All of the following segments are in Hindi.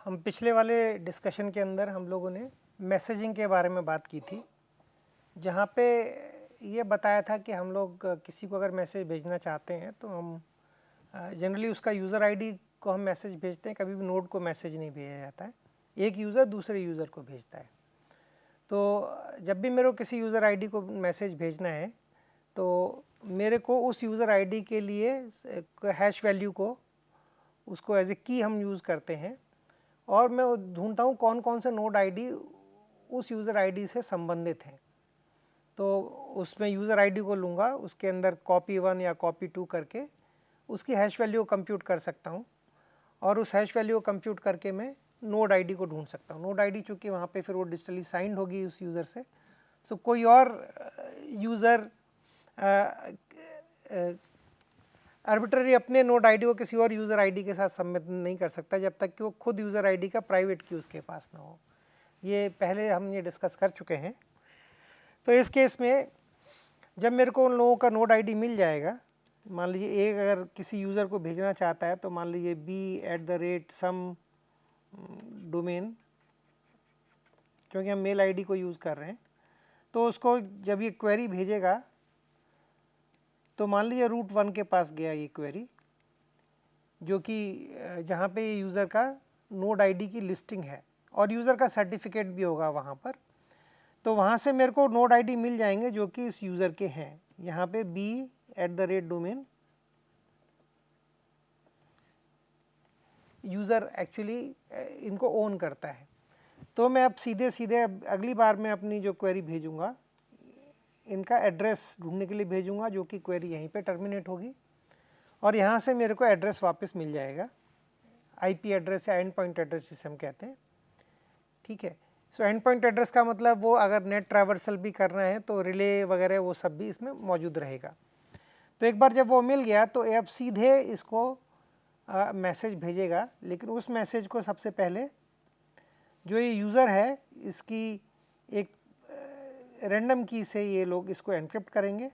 हम पिछले वाले डिस्कशन के अंदर हम लोगों ने मैसेजिंग के बारे में बात की थी, जहाँ पे ये बताया था कि हम लोग किसी को अगर मैसेज भेजना चाहते हैं तो हम जनरली उसका यूज़र आईडी को हम मैसेज भेजते हैं, कभी भी नोड को मैसेज नहीं भेजा जाता है, एक यूज़र दूसरे यूज़र को भेजता है। तो जब भी मेरे को किसी यूज़र आईडी को मैसेज भेजना है तो मेरे को उस यूज़र आईडी के लिए हैश वैल्यू को उसको एज ए की हम यूज़ करते हैं और मैं ढूंढता हूँ कौन कौन से नोड आईडी उस यूज़र आईडी से संबंधित हैं। तो उसमें यूज़र आईडी को लूँगा, उसके अंदर कॉपी 1 या कॉपी 2 करके उसकी हैश वैल्यू को कंप्यूट कर सकता हूँ और उस हैश वैल्यू को कंप्यूट करके मैं नोड आईडी को ढूंढ सकता हूँ। नोड आईडी चूँकि वहाँ पे फिर वो डिजिटली साइंड होगी उस यूज़र से, सो कोई और यूज़र आर्बिट्ररी अपने नोड आईडी को किसी और यूज़र आईडी के साथ सबमिट नहीं कर सकता जब तक कि वो खुद यूज़र आईडी का प्राइवेट की उसके पास ना हो। ये पहले हम ये डिस्कस कर चुके हैं। तो इस केस में जब मेरे को उन लोगों का नोड आईडी मिल जाएगा, मान लीजिए एक अगर किसी यूज़र को भेजना चाहता है तो मान लीजिए b@some डोमेन, क्योंकि हम मेल आईडी को यूज़ कर रहे हैं, तो उसको जब ये क्वेरी भेजेगा तो मान लीजिए रूट 1 के पास गया ये क्वेरी, जो कि जहाँ पे यूज़र का नोड आईडी की लिस्टिंग है और यूज़र का सर्टिफिकेट भी होगा वहाँ पर। तो वहाँ से मेरे को नोड आईडी मिल जाएंगे जो कि इस यूज़र के हैं। यहाँ पे b@domain यूज़र एक्चुअली इनको ओन करता है। तो मैं अब सीधे अगली बार मैं अपनी जो क्वेरी भेजूँगा इनका एड्रेस ढूंढने के लिए भेजूँगा, जो कि क्वेरी यहीं पे टर्मिनेट होगी और यहाँ से मेरे को एड्रेस वापस मिल जाएगा, आईपी एड्रेस या एंड पॉइंट एड्रेस जिसे हम कहते हैं। ठीक है, सो एंड पॉइंट एड्रेस का मतलब वो अगर नेट ट्रैवर्सल भी करना है तो रिले वगैरह वो सब भी इसमें मौजूद रहेगा। तो एक बार जब वो मिल गया तो ऐप सीधे इसको मैसेज भेजेगा, लेकिन उस मैसेज को सबसे पहले जो ये यूज़र है इसकी एक रैंडम की से ये लोग इसको एनक्रिप्ट करेंगे।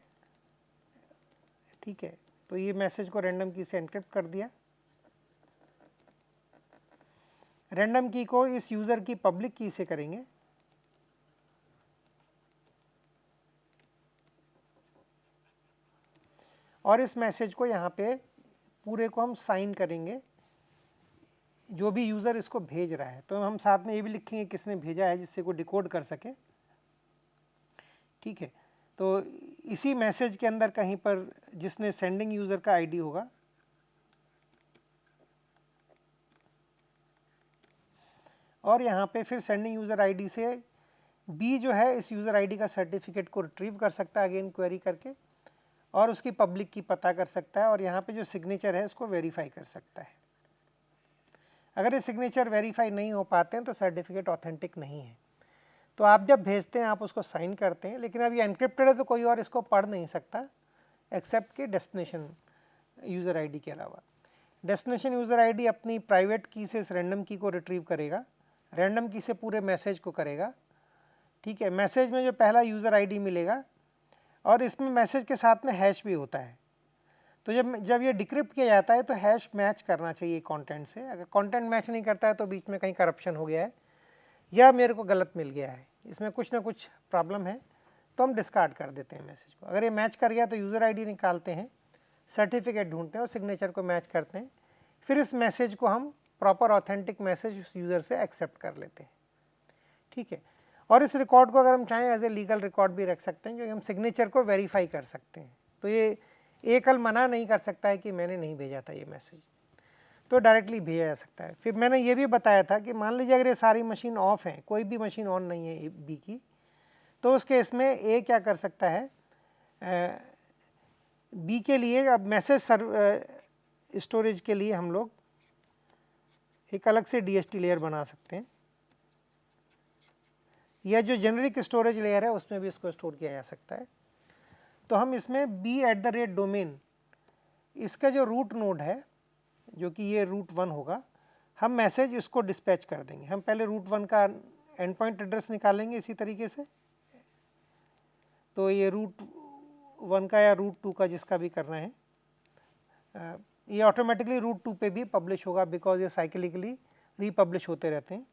ठीक है, तो ये मैसेज को रैंडम की से एनक्रिप्ट कर दिया। रैंडम की को इस यूज़र की पब्लिक की से करेंगे और इस मैसेज को यहाँ पे पूरे को हम साइन करेंगे, जो भी यूज़र इसको भेज रहा है। तो हम साथ में ये भी लिखेंगे किसने भेजा है, जिससे को डिकोड कर सके। ठीक है, तो इसी मैसेज के अंदर कहीं पर जिसने सेंडिंग यूज़र का आईडी होगा और यहाँ पे फिर सेंडिंग यूज़र आईडी से बी जो है इस यूज़र आईडी का सर्टिफिकेट को रिट्रीव कर सकता है अगेन क्वेरी करके और उसकी पब्लिक की पता कर सकता है और यहाँ पे जो सिग्नेचर है इसको वेरीफाई कर सकता है। अगर ये सिग्नेचर वेरीफाई नहीं हो पाते हैं तो सर्टिफिकेट ऑथेंटिक नहीं है। तो आप जब भेजते हैं आप उसको साइन करते हैं, लेकिन अब ये एनक्रिप्टेड है तो कोई और इसको पढ़ नहीं सकता एक्सेप्ट कि डेस्टिनेशन यूज़र आईडी के अलावा। डेस्टिनेशन यूज़र आईडी अपनी प्राइवेट की से इस रैंडम की को रिट्रीव करेगा, रैंडम की से पूरे मैसेज को करेगा। ठीक है, मैसेज में जो पहला यूज़र आईडी मिलेगा और इसमें मैसेज के साथ में हैश भी होता है। तो जब ये डिक्रिप्ट किया जाता है तो हैश मैच करना चाहिए कंटेंट से। अगर कंटेंट मैच नहीं करता है तो बीच में कहीं करप्शन हो गया है या मेरे को गलत मिल गया है, इसमें कुछ ना कुछ प्रॉब्लम है, तो हम डिस्कार्ड कर देते हैं मैसेज को। अगर ये मैच कर गया तो यूज़र आईडी निकालते हैं, सर्टिफिकेट ढूंढते हैं और सिग्नेचर को मैच करते हैं, फिर इस मैसेज को हम प्रॉपर ऑथेंटिक मैसेज उस यूज़र से एक्सेप्ट कर लेते हैं। ठीक है, और इस रिकॉर्ड को अगर हम चाहें एज ए लीगल रिकॉर्ड भी रख सकते हैं, क्योंकि हम सिग्नेचर को वेरीफाई कर सकते हैं। तो ये एकल मना नहीं कर सकता है कि मैंने नहीं भेजा था ये मैसेज, तो डायरेक्टली भेजा जा सकता है। फिर मैंने ये भी बताया था कि मान लीजिए अगर ये सारी मशीन ऑफ है, कोई भी मशीन ऑन नहीं है बी की, तो उस केस में ए क्या कर सकता है, बी के लिए अब मैसेज स्टोरेज के लिए हम लोग एक अलग से DHT लेयर बना सकते हैं, या जो जेनरिक स्टोरेज लेयर है उसमें भी इसको स्टोर किया जा सकता है। तो हम इसमें b@domain इसका जो रूट नोड है, जो कि ये रूट 1 होगा, हम मैसेज इसको डिस्पैच कर देंगे। हम पहले रूट 1 का एंड पॉइंट एड्रेस निकालेंगे इसी तरीके से, तो ये रूट 1 का या रूट 2 का जिसका भी करना है, ये ऑटोमेटिकली रूट 2 पे भी पब्लिश होगा बिकॉज ये साइक्लिकली रीपब्लिश होते रहते हैं,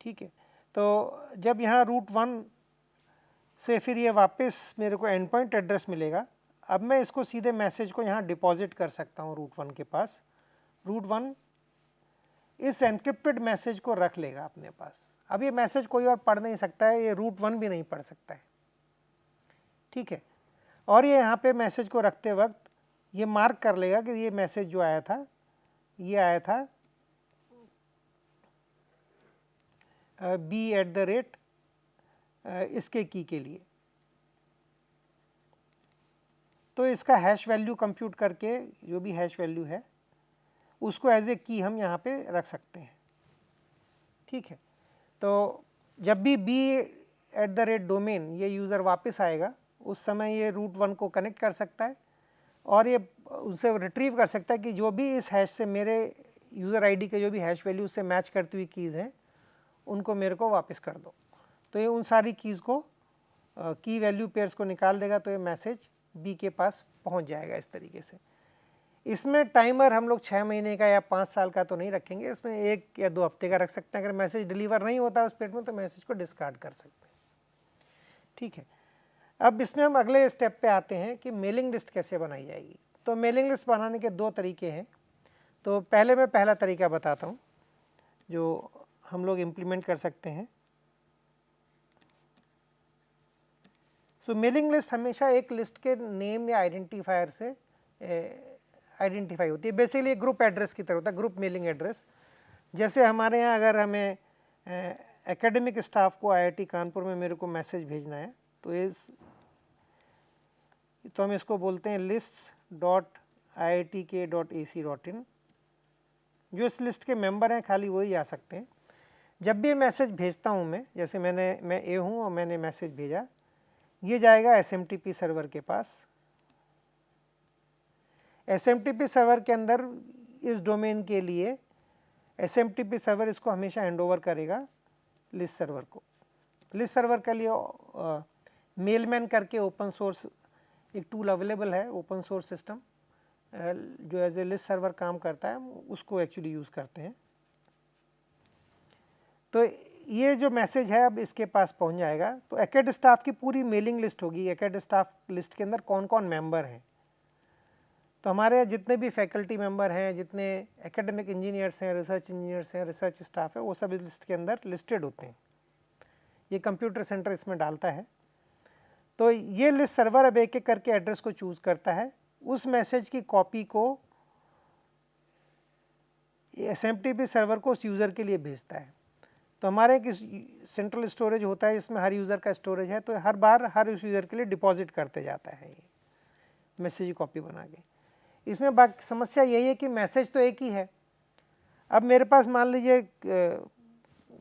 ठीक है। तो जब यहाँ रूट 1 से फिर ये वापस मेरे को एंड पॉइंट एड्रेस मिलेगा, अब मैं इसको सीधे मैसेज को यहाँ डिपॉजिट कर सकता हूँ रूट 1 के पास। रूट 1 इस एनक्रिप्टेड मैसेज को रख लेगा अपने पास। अब ये मैसेज कोई और पढ़ नहीं सकता है, ये रूट 1 भी नहीं पढ़ सकता है, ठीक है। और ये यहाँ पे मैसेज को रखते वक्त ये मार्क कर लेगा कि ये मैसेज जो आया था ये आया था b@ इसके की के लिए। तो इसका हैश वैल्यू कंप्यूट करके जो भी हैश वैल्यू है उसको एज ए की हम यहाँ पे रख सकते हैं, ठीक है। तो जब भी b@ डोमेन ये यूज़र वापस आएगा उस समय ये रूट 1 को कनेक्ट कर सकता है और ये उनसे रिट्रीव कर सकता है कि जो भी इस हैश से मेरे यूज़र आईडी के जो भी हैश वैल्यू से मैच करती हुई कीज़ हैं उनको मेरे को वापस कर दो। तो ये उन सारी कीज़ को की वैल्यू पेयर्स को निकाल देगा, तो ये मैसेज बी के पास पहुंच जाएगा इस तरीके से। इसमें टाइमर हम लोग 6 महीने का या 5 साल का तो नहीं रखेंगे, इसमें 1 या 2 हफ्ते का रख सकते हैं। अगर मैसेज डिलीवर नहीं होता उस पीरियड में तो मैसेज को डिस्कार्ड कर सकते हैं, ठीक है। अब इसमें हम अगले स्टेप पे आते हैं कि मेलिंग लिस्ट कैसे बनाई जाएगी। तो मेलिंग लिस्ट बनाने के 2 तरीके हैं। तो पहले मैं पहला तरीका बताता हूँ जो हम लोग इम्प्लीमेंट कर सकते हैं। सो मेलिंग लिस्ट हमेशा एक लिस्ट के नेम या आइडेंटिफायर से आइडेंटिफाई होती है। बेसिकली ग्रुप एड्रेस की तरह होता है, ग्रुप मेलिंग एड्रेस। जैसे हमारे यहाँ अगर हमें एकेडमिक स्टाफ को IIT कानपुर में मेरे को मैसेज भेजना है तो हम इसको बोलते हैं lists.iitk.ac.in। जो इस लिस्ट के मेंबर हैं खाली वही आ सकते हैं। जब भी मैसेज भेजता हूँ मैं, जैसे मैं ए हूँ और मैंने मैसेज भेजा, ये जाएगा SMTP सर्वर के पास। SMTP सर्वर के अंदर इस डोमेन के लिए SMTP सर्वर इसको हमेशा हैंडओवर करेगा लिस्ट सर्वर को। लिस्ट सर्वर के लिए मेलमैन करके ओपन सोर्स एक टूल अवेलेबल है, ओपन सोर्स सिस्टम जो एज ए लिस्ट सर्वर काम करता है, उसको एक्चुअली यूज़ करते हैं। तो ये जो मैसेज है अब इसके पास पहुंच जाएगा। तो एकेड स्टाफ की पूरी मेलिंग लिस्ट होगी। एकेड स्टाफ लिस्ट के अंदर कौन कौन मेंबर हैं, तो हमारे जितने भी फैकल्टी मेंबर हैं, जितने एकेडमिक इंजीनियर्स हैं, रिसर्च इंजीनियर्स हैं, रिसर्च स्टाफ है, वो सब इस लिस्ट के अंदर लिस्टेड होते हैं। ये कंप्यूटर सेंटर इसमें डालता है। तो ये लिस्ट सर्वर अब एक एक करके एड्रेस को चूज़ करता है, उस मैसेज की कॉपी को SMTP सर्वर को उस यूज़र के लिए भेजता है। तो हमारे एक सेंट्रल स्टोरेज होता है, इसमें हर यूज़र का स्टोरेज है, तो हर बार हर उस यूज़र के लिए डिपॉजिट करते जाता है ये मैसेज की कॉपी बना के। इसमें बाकी समस्या यही है कि मैसेज तो एक ही है। अब मेरे पास मान लीजिए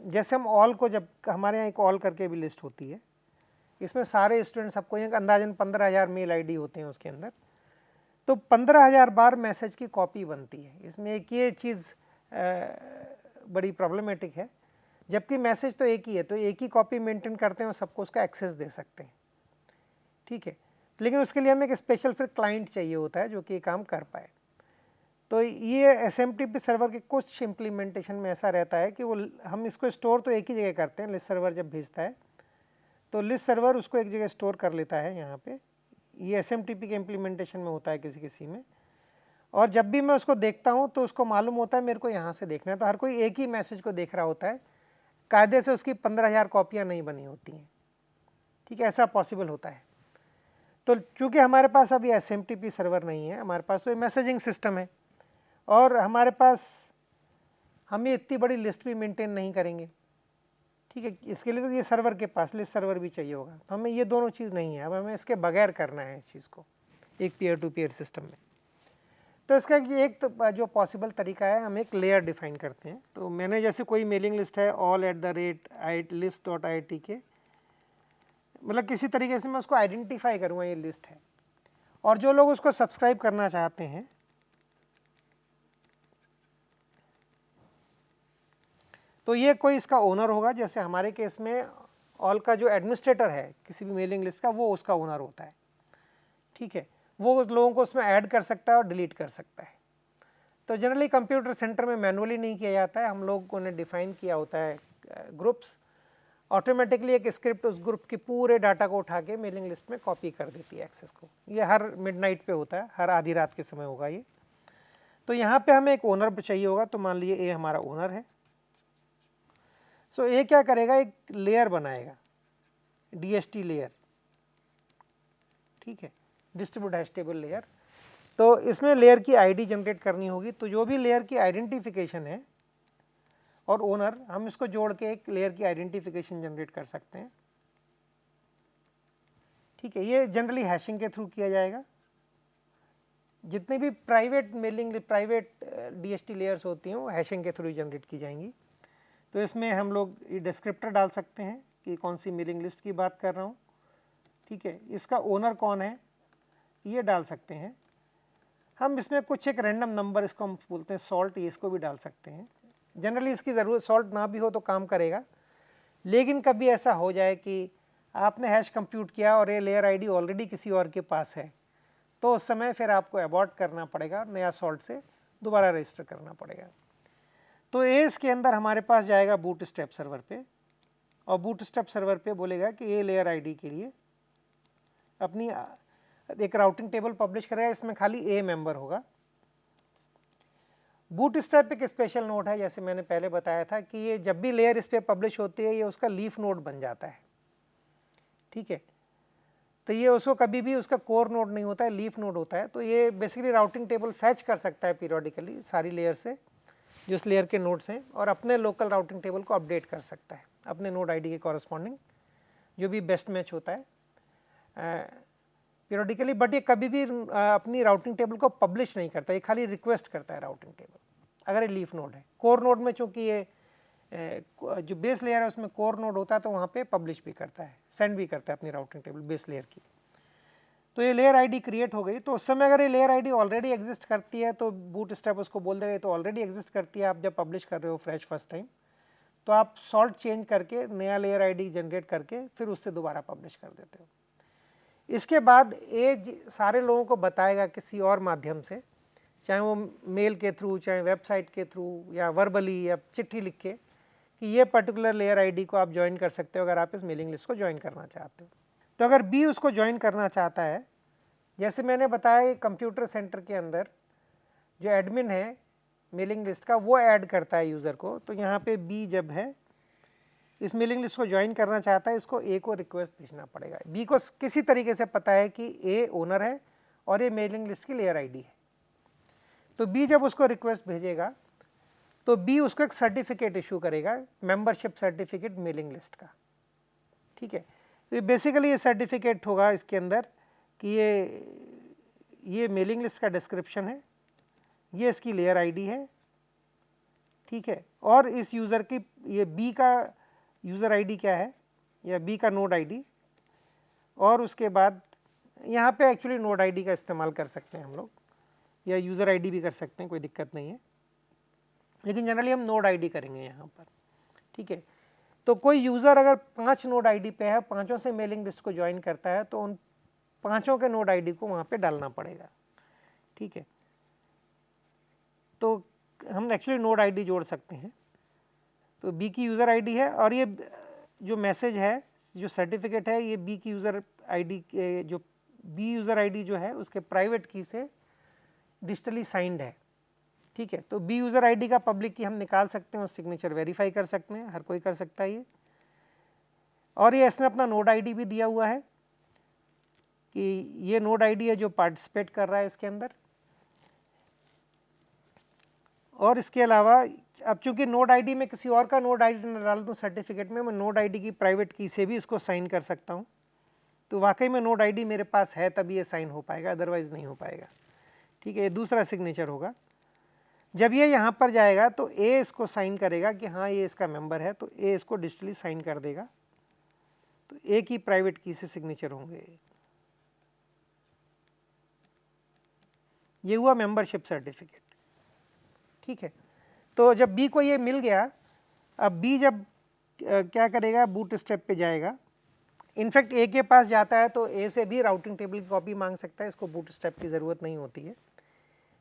जैसे हम ऑल को, जब हमारे यहाँ एक ऑल करके भी लिस्ट होती है, इसमें सारे स्टूडेंट सबको यहाँ अंदाजन 15,000 मेल ID होते हैं उसके अंदर, तो 15,000 बार मैसेज की कॉपी बनती है। इसमें एक ये चीज़ बड़ी प्रॉब्लमेटिक है, जबकि मैसेज तो एक ही है, तो एक ही कॉपी मेंटेन करते हैं और सबको उसका एक्सेस दे सकते हैं, ठीक है। लेकिन उसके लिए हमें एक स्पेशल फिर क्लाइंट चाहिए होता है जो कि काम कर पाए। तो ये SMTP सर्वर के कुछ इम्प्लीमेंटेशन में ऐसा रहता है कि वो हम इसको स्टोर तो एक ही जगह करते हैं। लिस्ट सर्वर जब भेजता है तो लिस्ट सर्वर उसको एक जगह स्टोर कर लेता है यहाँ पे। ये SMTP के इम्प्लीमेंटेशन में होता है किसी में। और जब भी मैं उसको देखता हूँ तो उसको मालूम होता है मेरे को यहाँ से देखना है, तो हर कोई एक ही मैसेज को देख रहा होता है। कायदे से उसकी 15,000 कॉपियाँ नहीं बनी होती हैं, ठीक है, ऐसा पॉसिबल होता है। तो चूँकि हमारे पास अभी SMTP सर्वर नहीं है, हमारे पास तो ये मैसेजिंग सिस्टम है, और हमारे पास हम ये इतनी बड़ी लिस्ट भी मेंटेन नहीं करेंगे, ठीक है। इसके लिए तो ये सर्वर के पास लिस्ट सर्वर भी चाहिए होगा, तो हमें ये दोनों चीज़ नहीं है। अब हमें इसके बगैर करना है इस चीज़ को एक पीयर टू पीयर सिस्टम में। तो इसका एक तो जो पॉसिबल तरीका है, हम एक लेयर डिफाइन करते हैं। तो मैंने जैसे कोई मेलिंग लिस्ट है all@list.itk, मतलब किसी तरीके से मैं उसको आइडेंटिफाई करूँगा ये लिस्ट है, और जो लोग उसको सब्सक्राइब करना चाहते हैं तो ये कोई इसका ओनर होगा। जैसे हमारे केस में ऑल का जो एडमिनिस्ट्रेटर है किसी भी मेलिंग लिस्ट का, वो उसका ओनर होता है, ठीक है। वो उस लोगों को उसमें ऐड कर सकता है और डिलीट कर सकता है। तो जनरली कंप्यूटर सेंटर में मैनुअली नहीं किया जाता है, हम लोगों ने डिफाइन किया होता है ग्रुप्स, ऑटोमेटिकली एक स्क्रिप्ट उस ग्रुप की पूरे डाटा को उठा के मेलिंग लिस्ट में कॉपी कर देती है एक्सेस को। ये हर मिडनाइट पे होता है, हर आधी रात के समय होगा ये। तो यहाँ पे हमें एक ओनर चाहिए होगा, तो मान लीजिए ए हमारा ओनर है। सो ए क्या करेगा, एक लेयर बनाएगा, DHT लेयर, ठीक है, डिस्ट्रीब्यूट हैश टेबल लेयर। तो इसमें लेयर की आईडी जनरेट करनी होगी, तो जो भी लेयर की आइडेंटिफिकेशन है और ओनर, हम इसको जोड़ के एक लेयर की आइडेंटिफिकेशन जनरेट कर सकते हैं, ठीक है। ये जनरली हैशिंग के थ्रू किया जाएगा। जितने भी private mailing, private DHT layers होती हैं वो हैशिंग के थ्रू जनरेट की जाएंगी। तो इसमें हम लोग ये डिस्क्रिप्टर डाल सकते हैं कि कौन सी मेलिंग लिस्ट की बात कर रहा हूँ, ठीक है, इसका ओनर कौन है ये डाल सकते हैं। हम इसमें कुछ एक रैंडम नंबर, इसको हम बोलते हैं सॉल्ट, ये इसको भी डाल सकते हैं। जनरली इसकी ज़रूरत, सॉल्ट ना भी हो तो काम करेगा, लेकिन कभी ऐसा हो जाए कि आपने हैश कंप्यूट किया और ये लेयर आईडी ऑलरेडी किसी और के पास है, तो उस समय फिर आपको अबॉर्ट करना पड़ेगा, नया सॉल्ट से दोबारा रजिस्टर करना पड़ेगा। तो एस के अंदर हमारे पास जाएगा बूटस्ट्रैप सर्वर पे, और बूटस्ट्रैप सर्वर पे बोलेगा कि ये लेयर आईडी के लिए अपनी एक राउटिंग टेबल पब्लिश करेगा, इसमें खाली ए मेंबर होगा। बूटस्ट्रैप एक स्पेशल नोड है, जैसे मैंने पहले बताया था कि ये जब भी लेयर इस पर पब्लिश होती है ये उसका लीफ नोड बन जाता है, ठीक है। तो ये उसको कभी भी उसका कोर नोड नहीं होता है, लीफ नोड होता है। तो ये बेसिकली राउटिंग टेबल फैच कर सकता है पीरियोडिकली सारी लेयर से, जो उस लेयर के नोड्स हैं, और अपने लोकल राउटिंग टेबल को अपडेट कर सकता है अपने नोड आईडी के कॉरस्पॉन्डिंग, जो भी बेस्ट मैच होता है पीरियोडिकली। बट ये कभी भी अपनी राउटिंग टेबल को पब्लिश नहीं करता, ये खाली रिक्वेस्ट करता है राउटिंग टेबल, अगर ये लीफ नोड है। कोर नोड में चूँकि ये जो बेस लेयर है उसमें कोर नोड होता है, तो वहाँ पे पब्लिश भी करता है, सेंड भी करता है अपनी राउटिंग टेबल बेस लेयर की। तो ये लेयर आईडी क्रिएट हो गई, तो उस समय अगर ये लेयर आईडी ऑलरेडी एग्जिस्ट करती है तो बूटस्ट्रैप उसको बोल देगा तो ऑलरेडी एग्जिस्ट करती है, आप जब पब्लिश कर रहे हो फ्रेश फर्स्ट टाइम, तो आप सॉल्ट चेंज करके नया लेयर आईडी जनरेट करके फिर उससे दोबारा पब्लिश कर देते हो। इसके बाद ये सारे लोगों को बताएगा किसी और माध्यम से, चाहे वो मेल के थ्रू, चाहे वेबसाइट के थ्रू, या वर्बली या चिट्ठी लिख के, कि ये पर्टिकुलर लेयर आईडी को आप ज्वाइन कर सकते हो अगर आप इस मेलिंग लिस्ट को ज्वाइन करना चाहते हो। तो अगर बी उसको ज्वाइन करना चाहता है, जैसे मैंने बताया कंप्यूटर सेंटर के अंदर जो एडमिन है मेलिंग लिस्ट का वो ऐड करता है यूज़र को, तो यहाँ पे बी जब है इस मेलिंग लिस्ट को ज्वाइन करना चाहता है, इसको ए को रिक्वेस्ट भेजना पड़ेगा। बी को किसी तरीके से पता है कि ए ओनर है और ये मेलिंग लिस्ट की लेयर आईडी है, तो बी जब उसको रिक्वेस्ट भेजेगा तो बी उसको एक सर्टिफिकेट इशू करेगा, मेंबरशिप सर्टिफिकेट मेलिंग लिस्ट का, ठीक है। तो बेसिकली ये सर्टिफिकेट होगा इसके अंदर कि ये मेलिंग लिस्ट का डिस्क्रिप्शन है, ये इसकी लेयर आईडी है, ठीक है, और इस यूज़र की ये बी का यूज़र आईडी क्या है या बी का नोड आईडी, और उसके बाद यहाँ पे एक्चुअली नोड आईडी का इस्तेमाल कर सकते हैं हम लोग, या यूज़र आईडी भी कर सकते हैं, कोई दिक्कत नहीं है, लेकिन जनरली हम नोड आईडी करेंगे यहाँ पर, ठीक है। तो कोई यूज़र अगर 5 नोड आईडी पे है, पाँचों से मेलिंग लिस्ट को ज्वाइन करता है, तो उन पाँचों के नोड आईडी को वहाँ पे डालना पड़ेगा, ठीक है। तो हम एक्चुअली नोड आईडी जोड़ सकते हैं। तो बी की यूज़र आईडी है, और ये जो मैसेज है, जो सर्टिफिकेट है, ये बी की यूज़र आईडी के, जो बी यूज़र आईडी जो है उसके प्राइवेट की से डिजिटली साइंड है, ठीक है। तो बी यूज़र आईडी का पब्लिक की हम निकाल सकते हैं और सिग्नेचर वेरीफाई कर सकते हैं, हर कोई कर सकता है ये। और ये इसने अपना नोड आईडी भी दिया हुआ है कि ये नोड आईडी है जो पार्टिसिपेट कर रहा है इसके अंदर। और इसके अलावा अब चूंकि नोड आईडी में किसी और का नोड आईडी न डाल दूँ सर्टिफिकेट में, मैं नोड आईडी की प्राइवेट की से भी इसको साइन कर सकता हूँ। तो वाकई में नोड आईडी मेरे पास है तभी ये साइन हो पाएगा, अदरवाइज नहीं हो पाएगा, ठीक है। ये दूसरा सिग्नेचर होगा। जब ये यहाँ पर जाएगा तो ए इसको साइन करेगा कि हाँ ये इसका मेंबर है, तो ए इसको डिजिटली साइन कर देगा, तो ए की प्राइवेट की से सिग्नेचर होंगे। ये हुआ मेंबरशिप सर्टिफिकेट, ठीक है। तो जब बी को ये मिल गया, अब बी जब क्या करेगा, बूटस्ट्रैप पे जाएगा। इनफैक्ट ए के पास जाता है तो ए से भी राउटिंग टेबल की कॉपी मांग सकता है, इसको बूटस्ट्रैप की ज़रूरत नहीं होती है।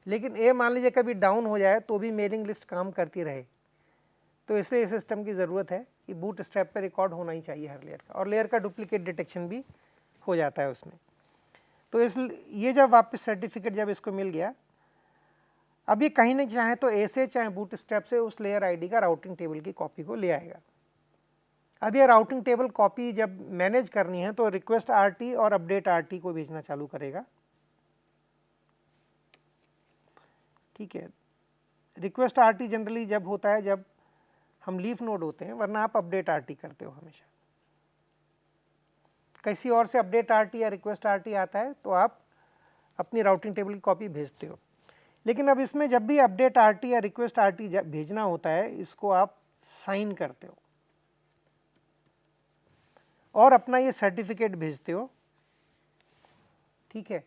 लेकिन ए मान लीजिए कभी डाउन हो जाए तो भी मेलिंग लिस्ट काम करती रहे, तो इसलिए इस सिस्टम की ज़रूरत है कि बूट स्ट्रैप पर रिकॉर्ड होना ही चाहिए हर लेयर का, और लेयर का डुप्लीकेट डिटेक्शन भी हो जाता है उसमें। तो ये जब वापस सर्टिफिकेट जब इसको मिल गया, अब ये कहीं नहीं चाहे तो ए से चाहे बूट स्ट्रैप से उस लेयर आईडी का राउटिंग टेबल की कॉपी को ले आएगा। अब ये राउटिंग टेबल कॉपी जब मैनेज करनी है तो रिक्वेस्ट आरटी और अपडेट आरटी को भेजना चालू करेगा। ठीक है, रिक्वेस्ट आरटी जनरली जब होता है जब हम लीफ नोड होते हैं, वरना आप अपडेट आरटी करते हो हमेशा। किसी और से अपडेट आरटी या रिक्वेस्ट आरटी आता है तो आप अपनी राउटिंग टेबल की कॉपी भेजते हो। लेकिन अब इसमें जब भी अपडेट आरटी या रिक्वेस्ट आरटी भेजना होता है, इसको आप साइन करते हो और अपना ये सर्टिफिकेट भेजते हो। ठीक है,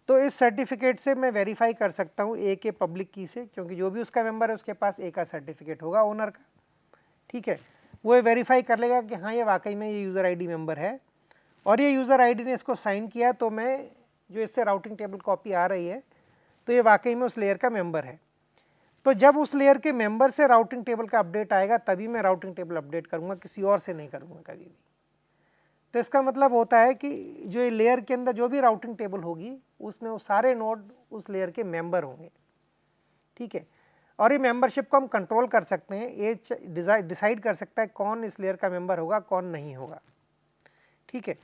तो इस सर्टिफिकेट से मैं वेरीफाई कर सकता हूँ ए के पब्लिक की से, क्योंकि जो भी उसका मेंबर है उसके पास ए का सर्टिफिकेट होगा ओनर का। ठीक है, वो वेरीफाई कर लेगा कि हाँ ये वाकई में ये यूज़र आईडी मेंबर है और ये यूज़र आईडी ने इसको साइन किया, तो मैं जो इससे राउटिंग टेबल कॉपी आ रही है तो ये वाकई में उस लेयर का मेंबर है। तो जब उस लेयर के मेंबर से राउटिंग टेबल का अपडेट आएगा तभी मैं राउटिंग टेबल अपडेट करूँगा, किसी और से नहीं करूँगा कभी भी। तो इसका मतलब होता है कि जो ये लेयर के अंदर जो भी राउटिंग टेबल होगी उसमें वो सारे नोड उस लेयर के मेंबर होंगे। ठीक है, और ये मेंबरशिप को हम कंट्रोल कर सकते हैं, ये डिसाइड कर सकता है कौन इस लेयर का मेंबर होगा कौन नहीं होगा। ठीक है,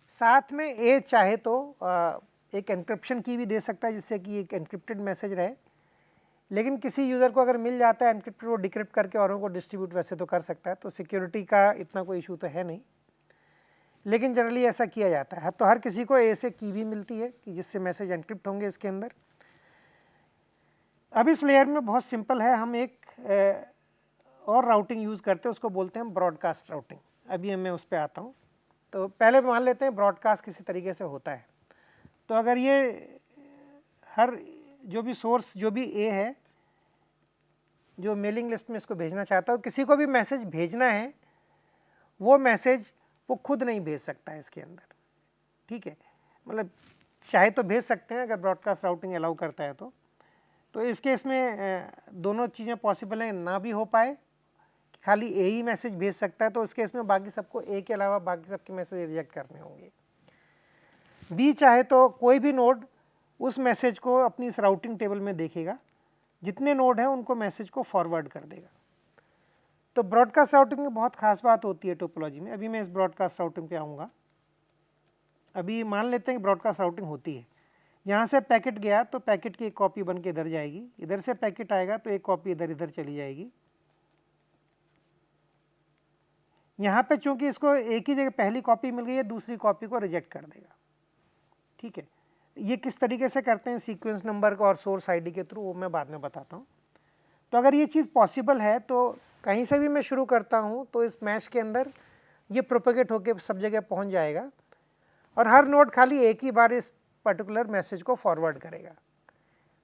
साथ में ए चाहे तो एक एन्क्रिप्शन की भी दे सकता है जिससे कि एक एन्क्रिप्टेड मैसेज रहे, लेकिन किसी यूज़र को अगर मिल जाता है एन्क्रिप्टेड, वो डिक्रिप्ट करके औरों को डिस्ट्रीब्यूट वैसे तो कर सकता है, तो सिक्योरिटी का इतना कोई इशू तो है नहीं, लेकिन जनरली ऐसा किया जाता है। तो हर किसी को ए से की भी मिलती है कि जिससे मैसेज एन्क्रिप्ट होंगे इसके अंदर। अब इस लेयर में बहुत सिंपल है, हम एक और राउटिंग यूज़ करते हैं, उसको बोलते हैं ब्रॉडकास्ट राउटिंग। अभी मैं उस पर आता हूँ। तो पहले मान लेते हैं ब्रॉडकास्ट किसी तरीके से होता है। तो अगर ये हर जो भी सोर्स जो भी ए है जो मेलिंग लिस्ट में इसको भेजना चाहता है, किसी को भी मैसेज भेजना है, वो मैसेज वो खुद नहीं भेज सकता है इसके अंदर। ठीक है, मतलब चाहे तो भेज सकते हैं अगर ब्रॉडकास्ट राउटिंग अलाउ करता है तो इस केस में दोनों चीज़ें पॉसिबल हैं, ना भी हो पाए कि खाली ए ही मैसेज भेज सकता है, तो उस केस में बाकी सबको ए के अलावा बाकी सबके मैसेज रिजेक्ट करने होंगे। बी चाहे तो कोई भी नोड उस मैसेज को अपनी इस राउटिंग टेबल में देखेगा, जितने नोड हैं उनको मैसेज को फॉरवर्ड कर देगा। तो ब्रॉडकास्ट राउटिंग में बहुत खास बात होती है टोपोलॉजी में। अभी मैं इस ब्रॉडकास्ट राउटिंग पे आऊँगा। अभी मान लेते हैं कि ब्रॉडकास्ट राउटिंग होती है, यहाँ से पैकेट गया तो पैकेट की एक कॉपी बन के इधर जाएगी, इधर से पैकेट आएगा तो एक कॉपी इधर चली जाएगी। यहाँ पे चूंकि इसको एक ही जगह पहली कॉपी मिल गई है, दूसरी कॉपी को रिजेक्ट कर देगा। ठीक है, ये किस तरीके से करते हैं सीक्वेंस नंबर को और सोर्स आईडी के थ्रू, वो मैं बाद में बताता हूँ। तो अगर ये चीज़ पॉसिबल है तो कहीं से भी मैं शुरू करता हूँ तो इस मैश के अंदर ये प्रोपेगेट होकर सब जगह पहुँच जाएगा और हर नोड खाली एक ही बार इस पर्टिकुलर मैसेज को फॉरवर्ड करेगा।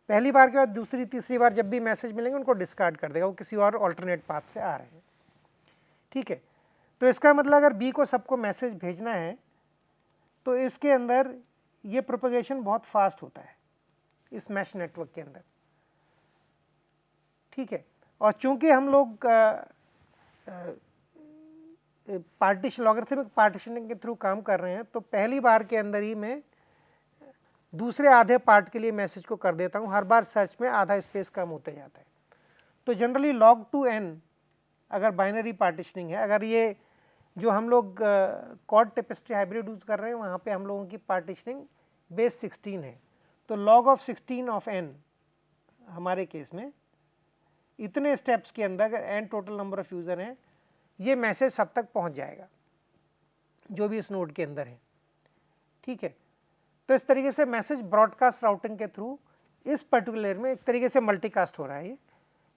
पहली बार के बाद दूसरी तीसरी बार जब भी मैसेज मिलेंगे उनको डिस्कार्ड कर देगा, वो किसी और ऑल्टरनेट पाथ से आ रहे हैं। ठीक है, तो इसका मतलब अगर बी को सबको मैसेज भेजना है तो इसके अंदर ये प्रोपेगेशन बहुत फास्ट होता है इस मैश नेटवर्क के अंदर। ठीक है, और चूंकि हम लोग पार्टीशन लॉगरिथमिक पार्टीशनिंग के थ्रू काम कर रहे हैं, तो पहली बार के अंदर ही मैं दूसरे आधे पार्ट के लिए मैसेज को कर देता हूँ। हर बार सर्च में आधा स्पेस कम होते जाता है। तो जनरली log to n अगर बाइनरी पार्टीशनिंग है, अगर ये जो हम लोग कॉर्ड टेपेस्ट्री हाइब्रिड यूज़ कर रहे हैं वहाँ पे हम लोगों की पार्टीशनिंग बेस 16 है, तो log of 16 of n हमारे केस में इतने स्टेप्स के अंदर अगर n total number of user हैं, ये मैसेज सब तक पहुँच जाएगा जो भी इस नोड के अंदर है। ठीक है, तो इस तरीके से मैसेज ब्रॉडकास्ट राउटिंग के थ्रू इस पर्टिकुलर में एक तरीके से मल्टीकास्ट हो रहा है,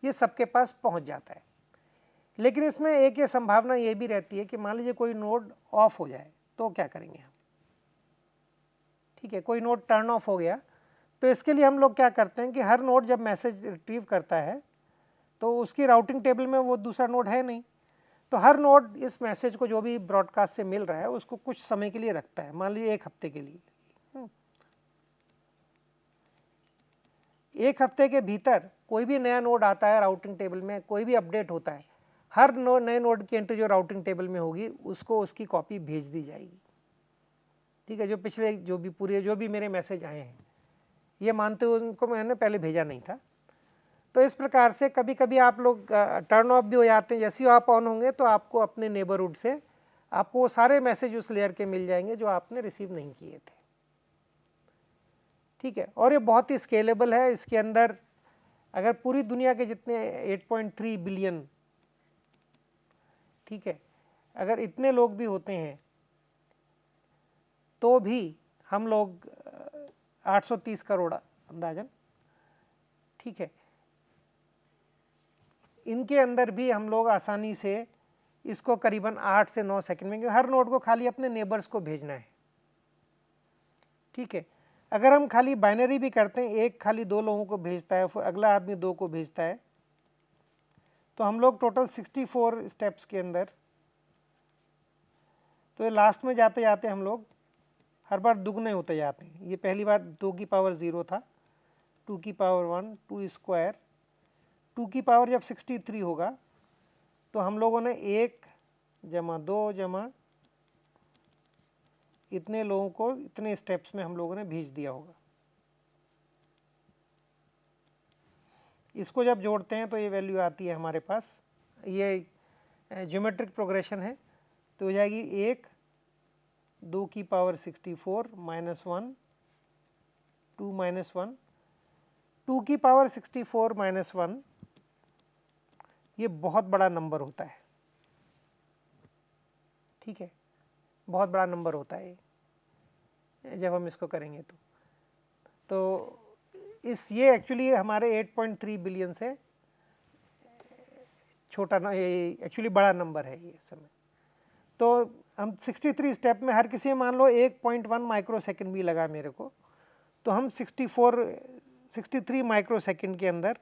ये सबके पास पहुंच जाता है। लेकिन इसमें एक ये संभावना ये भी रहती है कि मान लीजिए कोई नोड ऑफ हो जाए तो क्या करेंगे हम। ठीक है, कोई नोड टर्न ऑफ हो गया तो इसके लिए हम लोग क्या करते हैं कि हर नोड जब मैसेज रिट्रीव करता है तो उसकी राउटिंग टेबल में वो दूसरा नोड है नहीं, तो हर नोड इस मैसेज को जो भी ब्रॉडकास्ट से मिल रहा है उसको कुछ समय के लिए रखता है, मान लीजिए 1 हफ्ते के लिए। एक हफ्ते के भीतर कोई भी नया नोड आता है राउटिंग टेबल में, कोई भी अपडेट होता है, हर नए नोड की एंट्री जो राउटिंग टेबल में होगी उसको उसकी कॉपी भेज दी जाएगी। ठीक है, जो पिछले जो भी मेरे मैसेज आए हैं, ये मानते हुए उनको मैंने पहले भेजा नहीं था। तो इस प्रकार से कभी कभी आप लोग टर्न ऑफ भी हो जाते हैं। जैसे ही आप ऑन होंगे तो आपको अपने नेबरहुड से आपको वो सारे मैसेज उस लेयर के मिल जाएंगे जो आपने रिसीव नहीं किए थे। ठीक है, और ये बहुत ही स्केलेबल है। इसके अंदर अगर पूरी दुनिया के जितने 8.3 बिलियन, ठीक है, अगर इतने लोग भी होते हैं तो भी हम लोग 830 करोड़ अंदाजन, ठीक है, इनके अंदर भी हम लोग आसानी से इसको करीबन 8 से 9 सेकंड में, हर नोड को खाली अपने नेबर्स को भेजना है। ठीक है, अगर हम खाली बाइनरी भी करते हैं, एक खाली 2 लोगों को भेजता है, फिर अगला आदमी 2 को भेजता है, तो हम लोग टोटल 64 स्टेप्स के अंदर, तो ये लास्ट में जाते जाते हम लोग हर बार दुगने होते जाते हैं। ये पहली बार 2 की पावर 0 था, 2 की पावर 1, 2 स्क्वायर, 2 की पावर जब 63 होगा तो हम लोगों ने 1 जमा 2 जमा इतने लोगों को इतने स्टेप्स में हम लोगों ने भेज दिया होगा। इसको जब जोड़ते हैं तो ये वैल्यू आती है हमारे पास, ये ज्योमेट्रिक प्रोग्रेशन है, तो हो जाएगी 1 2 की पावर 64 माइनस 1 2 माइनस 1 2 की पावर 64 माइनस 1, ये बहुत बड़ा नंबर होता है। ठीक है, बहुत बड़ा नंबर होता है जब हम इसको करेंगे तो ये एक्चुअली हमारे 8.3 बिलियन से छोटा ना, ये एक्चुअली बड़ा नंबर है ये इस समय। तो हम 63 स्टेप में हर किसी में मान लो 1.1 माइक्रो सेकेंड भी लगा मेरे को, तो हम 63 माइक्रो सेकेंड के अंदर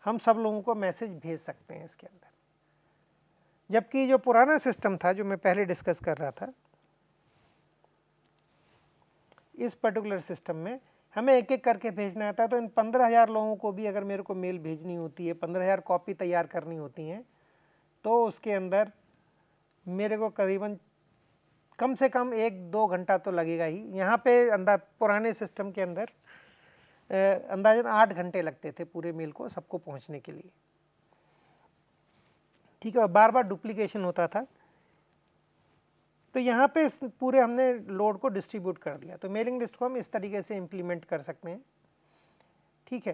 हम सब लोगों को मैसेज भेज सकते हैं इसके अंदर। जबकि जो पुराना सिस्टम था, जो मैं पहले डिस्कस कर रहा था, इस पर्टिकुलर सिस्टम में हमें एक एक करके भेजना आता है। तो इन 15,000 लोगों को भी अगर मेरे को मेल भेजनी होती है, 15,000 कॉपी तैयार करनी होती हैं, तो उसके अंदर मेरे को करीबन कम से कम 1-2 घंटा तो लगेगा ही। यहाँ पे पुराने सिस्टम के अंदर अंदाजन 8 घंटे लगते थे पूरे मेल को सबको पहुँचने के लिए। ठीक है, और बार बार डुप्लीकेशन होता था। तो यहाँ पे पूरे हमने लोड को डिस्ट्रीब्यूट कर दिया। तो मेलिंग लिस्ट को हम इस तरीके से इम्प्लीमेंट कर सकते हैं। ठीक है,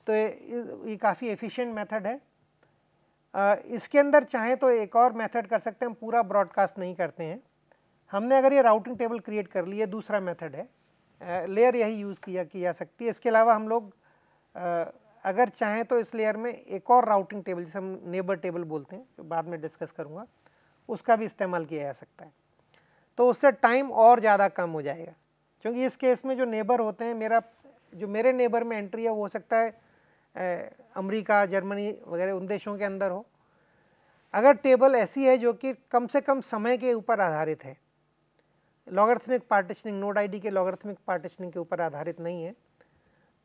तो ये काफ़ी एफिशिएंट मेथड है। इसके अंदर चाहें तो एक और मेथड कर सकते हैं, हम पूरा ब्रॉडकास्ट नहीं करते हैं। हमने अगर ये राउटिंग टेबल क्रिएट कर ली, ये दूसरा मेथड है, लेयर यही यूज़ की जा सकती है। इसके अलावा हम लोग अगर चाहें तो इस लेयर में एक और राउटिंग टेबल, जिसे हम नेबर टेबल बोलते हैं, जो बाद में डिस्कस करूँगा, उसका भी इस्तेमाल किया जा सकता है। तो उससे टाइम और ज़्यादा कम हो जाएगा, क्योंकि इस केस में जो नेबर होते हैं, जो मेरे नेबर में एंट्री है वो हो सकता है अमेरिका, जर्मनी वगैरह उन देशों के अंदर हो। अगर टेबल ऐसी है जो कि कम से कम समय के ऊपर आधारित है, लॉगरिथमिक पार्टीशनिंग, नोड आईडी के लॉगरिथमिक पार्टीशनिंग के ऊपर आधारित नहीं है,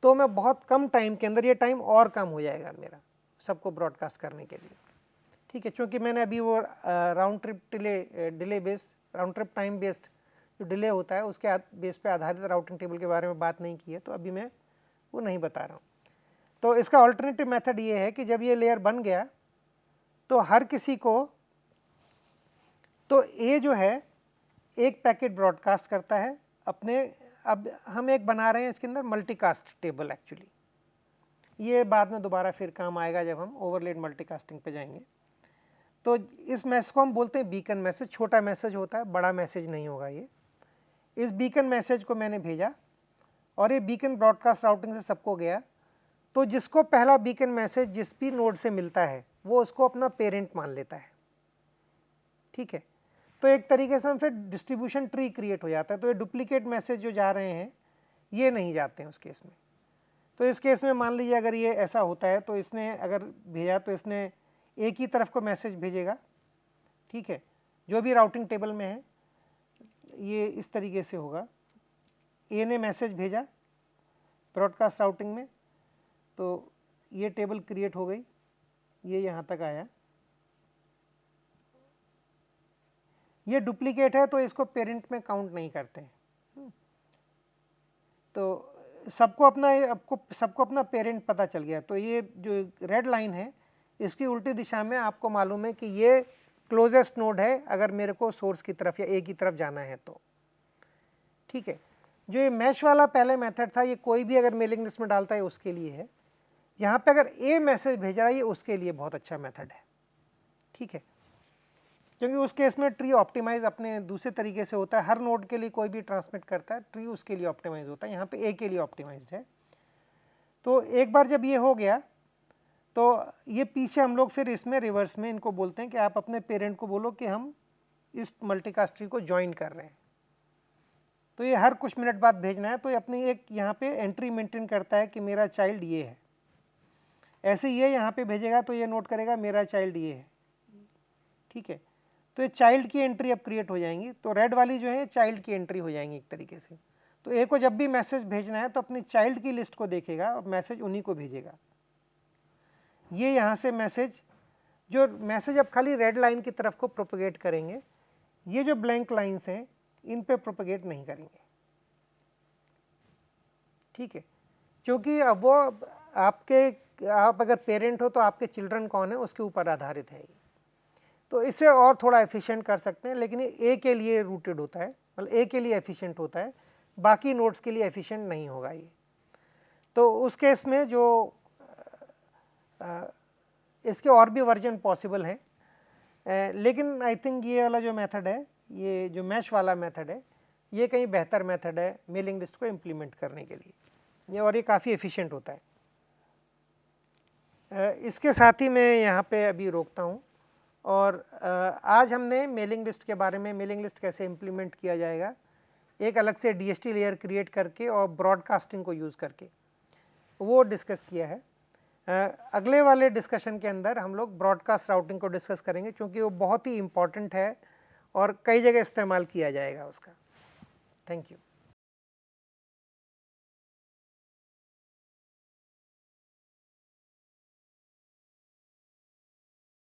तो मैं बहुत कम टाइम के अंदर, ये टाइम और कम हो जाएगा मेरा सबको ब्रॉडकास्ट करने के लिए। ठीक है, क्योंकि मैंने अभी वो round trip delay based, round trip time based जो डिले होता है उसके बेस पे आधारित राउटिंग टेबल के बारे में बात नहीं की है, तो अभी मैं वो नहीं बता रहा हूँ। तो इसका ऑल्टरनेटिव मेथड ये है कि जब ये लेयर बन गया तो हर किसी को, तो ये जो है एक पैकेट ब्रॉडकास्ट करता है अपने। अब हम एक बना रहे हैं इसके अंदर मल्टीकास्ट टेबल, एक्चुअली ये बाद में दोबारा फिर काम आएगा जब हम ओवरलेड मल्टीकास्टिंग पे जाएंगे। तो इस मैसेज को हम बोलते हैं बीकन मैसेज। छोटा मैसेज होता है, बड़ा मैसेज नहीं होगा ये। इस बीकन मैसेज को मैंने भेजा और ये बीकन ब्रॉडकास्ट राउटिंग से सबको गया। तो जिसको पहला बीकन मैसेज जिस भी नोड से मिलता है वो उसको अपना पेरेंट मान लेता है। ठीक है, तो एक तरीके से हम फिर डिस्ट्रीब्यूशन ट्री क्रिएट हो जाता है। तो ये डुप्लीकेट मैसेज जो जा रहे हैं ये नहीं जाते हैं उस केस में। तो इस केस में मान लीजिए अगर ये ऐसा होता है, तो इसने अगर भेजा तो इसने एक ही तरफ को मैसेज भेजेगा। ठीक है, जो भी राउटिंग टेबल में है ये इस तरीके से होगा। ए ने मैसेज भेजा ब्रॉडकास्ट राउटिंग में। तो ये टेबल क्रिएट हो गई, ये यहाँ तक आया, ये डुप्लीकेट है तो इसको पेरेंट में काउंट नहीं करते हैं। तो सबको अपना पेरेंट पता चल गया। तो ये जो रेड लाइन है इसकी उल्टी दिशा में आपको मालूम है कि ये क्लोजेस्ट नोड है अगर मेरे को सोर्स की तरफ या ए की तरफ जाना है तो, ठीक है। जो ये मैश वाला पहले मेथड था, ये कोई भी अगर मेलिंग लिस्ट में डालता है उसके लिए है। यहाँ पे अगर ए मैसेज भेज रहा है ये उसके लिए बहुत अच्छा मेथड है, ठीक है, क्योंकि उस केस में ट्री ऑप्टिमाइज अपने दूसरे तरीके से होता है। हर नोड के लिए कोई भी ट्रांसमिट करता है, ट्री उसके लिए ऑप्टिमाइज होता है। यहाँ पे ए के लिए ऑप्टिमाइज्ड है। तो एक बार जब ये हो गया तो ये पीछे हम लोग फिर इसमें रिवर्स में इनको बोलते हैं कि आप अपने पेरेंट को बोलो कि हम इस मल्टीकास्ट ट्री को ज्वाइन कर रहे हैं। तो ये हर कुछ मिनट बाद भेजना है। तो ये अपनी एक यहाँ पे एंट्री मेंटेन करता है कि मेरा चाइल्ड ये है। ऐसे ये यहाँ पे भेजेगा तो ये नोट करेगा मेरा चाइल्ड ये है, ठीक है। तो ये चाइल्ड की एंट्री अब क्रिएट हो जाएंगी। तो रेड वाली जो है चाइल्ड की एंट्री हो जाएंगी एक तरीके से। तो ए को जब भी मैसेज भेजना है तो अपनी चाइल्ड की लिस्ट को देखेगा और मैसेज उन्हीं को भेजेगा। ये यहाँ से जो मैसेज अब खाली रेड लाइन की तरफ को प्रोपगेट करेंगे, ये जो ब्लैंक लाइन्स हैं इन पे प्रोपगेट नहीं करेंगे, ठीक है, क्योंकि अब वो आप अगर पेरेंट हो तो आपके चिल्ड्रन कौन है उसके ऊपर आधारित है। तो इससे और थोड़ा एफिशिएंट कर सकते हैं, लेकिन ये ए के लिए रूटेड होता है, मतलब ए के लिए एफिशिएंट होता है, बाकी नोड्स के लिए एफिशिएंट नहीं होगा ये। तो उस केस में जो इसके और भी वर्जन पॉसिबल हैं, लेकिन आई थिंक ये वाला जो मेथड है, ये जो मैश वाला मेथड है, ये कहीं बेहतर मेथड है मेलिंग लिस्ट को इम्प्लीमेंट करने के लिए ये, और ये काफ़ी एफिशिएंट होता है। इसके साथ ही मैं यहाँ पे अभी रोकता हूँ। और आज हमने मेलिंग लिस्ट के बारे में, मेलिंग लिस्ट कैसे इम्प्लीमेंट किया जाएगा एक अलग से DHT लेयर क्रिएट करके और ब्रॉडकास्टिंग को यूज़ करके, वो डिस्कस किया है। अगले वाले डिस्कशन के अंदर हम लोग ब्रॉडकास्ट राउटिंग को डिस्कस करेंगे, क्योंकि वो बहुत ही इम्पॉर्टेंट है और कई जगह इस्तेमाल किया जाएगा उसका। Thank you.